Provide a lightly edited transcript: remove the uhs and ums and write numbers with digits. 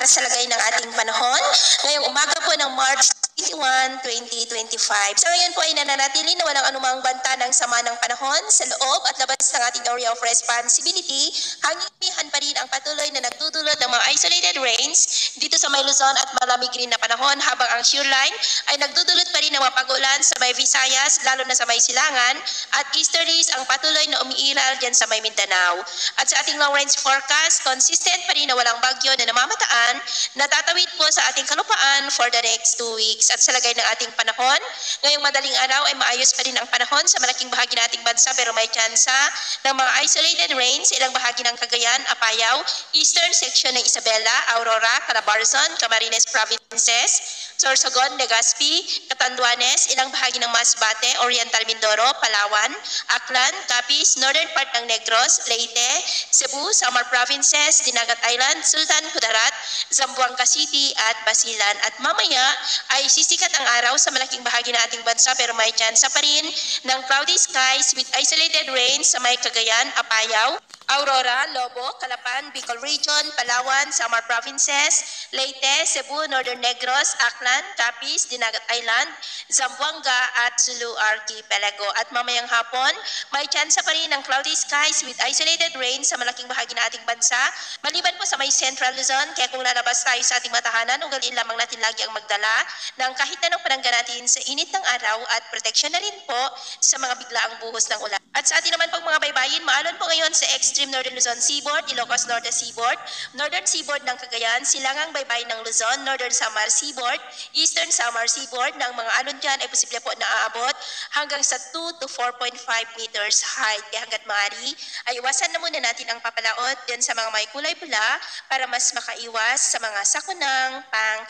para sa lagay ng ating panahon ngayong umaga po ng March 21, 2025. Sa ngayon po ay nananatili na walang anumang banta ng sama ng panahon sa loob at labas ng ating area of responsibility. Hangin pa rin ang patuloy na nagdudulot ng mga isolated rains dito sa may Luzon at malamig rin na panahon, habang ang shear line ay nagdudulot pa rin ng mga pag-ulan sa may Visayas, lalo na sa may Silangan, at easterlies ang patuloy na umiiral dyan sa may Mindanao. At sa ating long range forecast, consistent pa rin na walang bagyo na namamataan na tatawid po sa ating kalupaan for the next 2 weeks. At sa lagay ng ating panahon, ngayong madaling araw ay maayos pa rin ang panahon sa malaking bahagi ng ating bansa, pero may tsansa ng mga isolated rains sa ilang bahagi ng Cagayan, Apayao, eastern section ng Isabela, Aurora, Calabarzon, Camarines Provinces, Sorsogon, Legazpi, Catanduanes, ilang bahagi ng Masbate, Oriental Mindoro, Palawan, Aklan, Capiz, northern part ng Negros, Leyte, Cebu, Samar Provinces, Dinagat Island, Sultan Kudarat, Zamboanga City at Basilan. At mamaya ay sisikat ang araw sa malaking bahagi ng ating bansa, pero may tsansa pa rin ng cloudy skies with isolated rains sa may Cagayan, Apayao, Aurora, Lobo, Calapan, Bicol Region, Palawan, Samar Provinces, Leyte, Cebu, Northern Negros, Aklan, Capiz, Dinagat Island, Zamboanga at Sulu Archipelago. At mamayang hapon, may tsansa pa rin ng cloudy skies with isolated rain sa malaking bahagi ng ating bansa, maliban po sa may Central Luzon. Kaya kung lalabas tayo sa ating matahanan, ugaliin lamang natin lagi ang magdala ng kahit anong panangga natin sa init ng araw at proteksyon na rin po sa mga biglaang buhos ng ulan. At sa atin naman pong mga baybayin, maalon po ngayon sa extreme northern Luzon Seaboard, Ilocos Norte Seaboard, northern seaboard ng Cagayan, silangang baybayin ng Luzon, northern Samar Seaboard, eastern Samar Seaboard. Ng mga alon dyan ay posible po na aabot hanggang sa 2 to 4.5 meters height. Kaya hanggat maaari ay iwasan na muna natin ang papalaot din sa mga may kulay pula para mas makaiwas sa mga sakunang pang